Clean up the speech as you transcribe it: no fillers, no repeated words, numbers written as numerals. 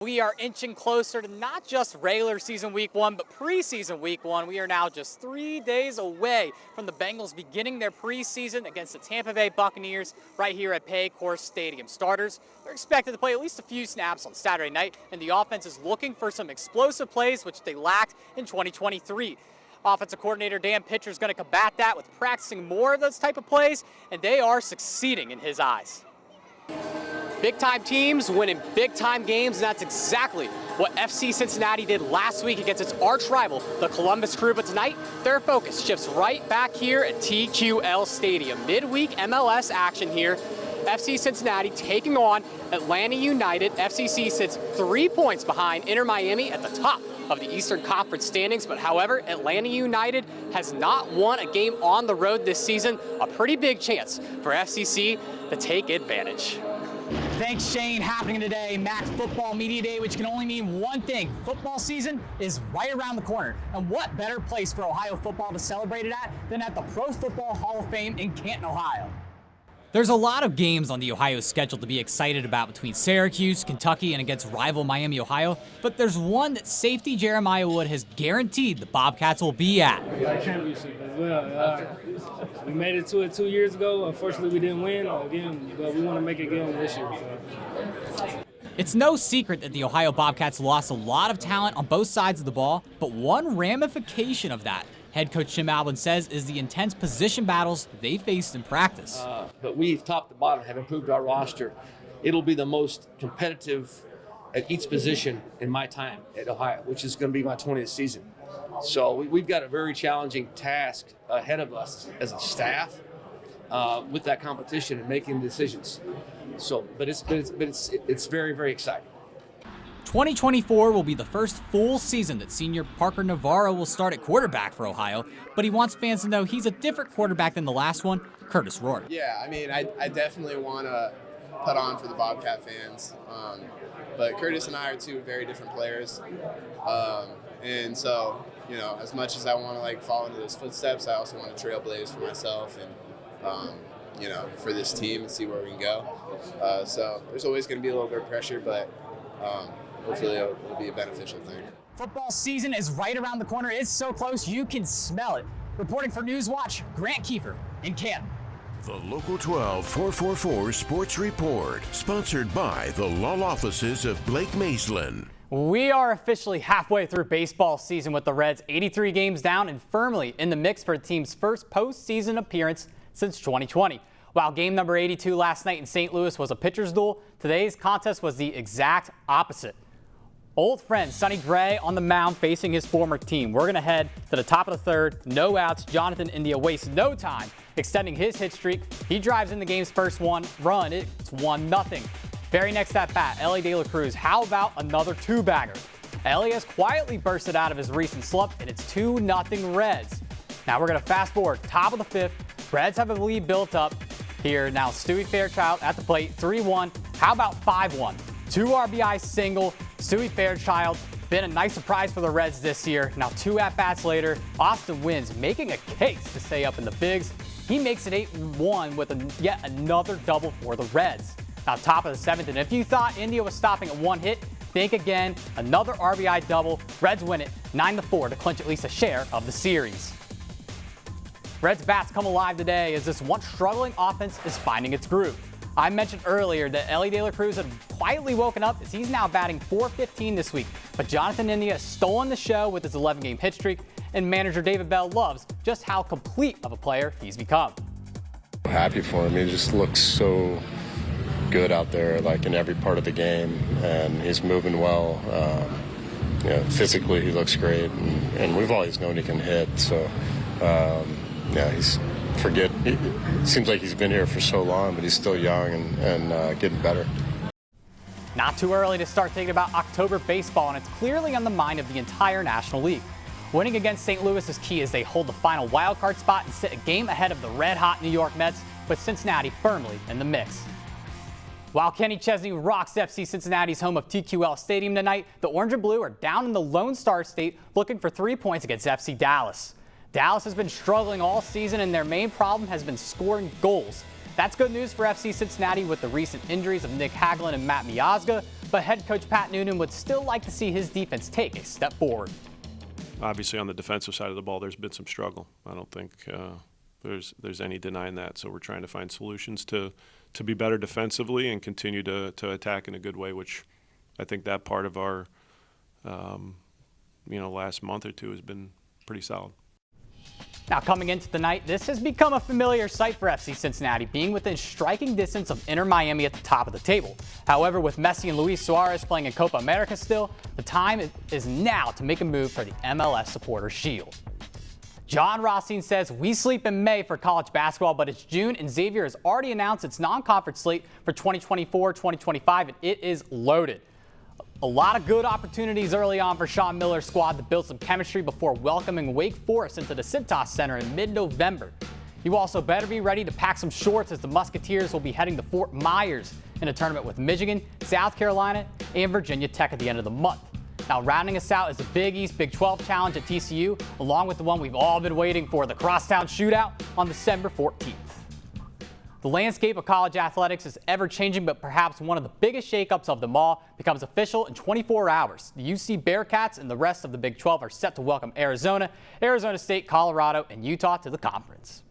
We are inching closer to not just regular season week 1, but preseason week 1. We are now just 3 days away from the Bengals beginning their preseason against the Tampa Bay Buccaneers right here at Paycor Stadium. Starters are expected to play at least a few snaps on Saturday night, and the offense is looking for some explosive plays, which they lacked in 2023. Offensive coordinator Dan Pitcher is going to combat that with practicing more of those type of plays, and they are succeeding in his eyes. Big-time teams winning big-time games, and that's exactly what FC Cincinnati did last week against its arch-rival, the Columbus Crew. But tonight, their focus shifts right back here at TQL Stadium. Midweek MLS action here. FC Cincinnati taking on Atlanta United. FCC sits 3 points behind Inter Miami at the top of the Eastern Conference standings. But however, Atlanta United has not won a game on the road this season. A pretty big chance for FCC to take advantage. Thanks, Shane. Happening today, Max Football Media Day, which can only mean one thing. Football season is right around the corner. And what better place for Ohio football to celebrate it at than at the Pro Football Hall of Fame in Canton, Ohio? There's a lot of games on the Ohio schedule to be excited about between Syracuse, Kentucky, and against rival Miami, Ohio, but there's one that safety Jeremiah Wood has guaranteed the Bobcats will be at. We got a championship as well. We made it to it 2 years ago. Unfortunately, we didn't win again, but we want to make it again this year. So. It's no secret that the Ohio Bobcats lost a lot of talent on both sides of the ball, but one ramification of that, head coach Jim Albin says, is the intense position battles they faced in practice. But we've top to bottom have improved our roster. It'll be the most competitive at each position in my time at Ohio, which is going to be my 20th season. So we've got a very challenging task ahead of us as a staff with that competition and making decisions. So, but it's very, very exciting. 2024 will be the first full season that senior Parker Navarro will start at quarterback for Ohio, but he wants fans to know he's a different quarterback than the last one, Curtis Rourke. Yeah, I mean, I definitely want to put on for the Bobcat fans, but Curtis and I are two very different players, and so, you know, as much as I want to like follow into those footsteps, I also want to trailblaze for myself and, you know, for this team and see where we can go. So there's always going to be a little bit of pressure, but hopefully it'll be a beneficial thing. Football season is right around the corner. It's so close you can smell it. Reporting for Newswatch, Grant Kiefer in Canton. The Local 12 444 Sports Report, sponsored by the law offices of Blake Maslin. We are officially halfway through baseball season with the Reds 83 games down and firmly in the mix for the team's first postseason appearance since 2020. While game number 82 last night in St. Louis was a pitcher's duel, today's contest was the exact opposite. Old friend Sonny Gray on the mound facing his former team. We're going to head to the top of the third. No outs. Jonathan India wastes no time extending his hit streak. He drives in the game's first run. It's 1-0. Very next at bat, Ellie De La Cruz. How about another two-bagger? Ellie has quietly bursted out of his recent slump, and it's 2-0 Reds. Now we're going to fast forward. Top of the fifth. Reds have a lead built up here. Now Stewie Fairchild at the plate. 3-1. How about 5-1? 2 RBI single. Stewie Fairchild, been a nice surprise for the Reds this year. Now 2 at-bats later, Austin Wynns making a case to stay up in the bigs. He makes it 8-1 with yet another double for the Reds. Now top of the 7th, and if you thought India was stopping at 1 hit, think again. Another RBI double. Reds win it 9-4 to clinch at least a share of the series. Reds bats come alive today as this once struggling offense is finding its groove. I mentioned earlier that Ellie De La Cruz had quietly woken up as he's now batting .415 this week. But Jonathan India has stolen the show with his 11-game hit streak, and manager David Bell loves just how complete of a player he's become. Happy for him. He just looks so good out there, like in every part of the game, and he's moving well. Physically he looks great, and we've always known he can hit. So, it seems like he's been here for so long, but he's still young and getting better. Not too early to start thinking about October baseball, and it's clearly on the mind of the entire National League. Winning against St. Louis is key as they hold the final wildcard spot and sit a game ahead of the red-hot New York Mets, with Cincinnati firmly in the mix. While Kenny Chesney rocks FC Cincinnati's home of TQL Stadium tonight, the Orange and Blue are down in the Lone Star State looking for 3 points against FC Dallas. Dallas has been struggling all season, and their main problem has been scoring goals. That's good news for FC Cincinnati with the recent injuries of Nick Hagelin and Matt Miazga, but head coach Pat Noonan would still like to see his defense take a step forward. Obviously, on the defensive side of the ball, there's been some struggle. I don't think there's any denying that. So we're trying to find solutions to be better defensively and continue to attack in a good way, which I think that part of our last month or two has been pretty solid. Now, coming into the night, this has become a familiar sight for FC Cincinnati, being within striking distance of Inter Miami at the top of the table. However, with Messi and Luis Suarez playing in Copa America still, the time is now to make a move for the MLS Supporters Shield. John Rothstein says we sleep in May for college basketball, but it's June, and Xavier has already announced its non-conference slate for 2024-2025, and it is loaded. A lot of good opportunities early on for Sean Miller's squad to build some chemistry before welcoming Wake Forest into the Cintas Center in mid-November. You also better be ready to pack some shorts, as the Musketeers will be heading to Fort Myers in a tournament with Michigan, South Carolina, and Virginia Tech at the end of the month. Now, rounding us out is the Big East Big 12 Challenge at TCU, along with the one we've all been waiting for, the Crosstown Shootout on December 14th. The landscape of college athletics is ever-changing, but perhaps one of the biggest shakeups of them all becomes official in 24 hours. The UC Bearcats and the rest of the Big 12 are set to welcome Arizona, Arizona State, Colorado, and Utah to the conference.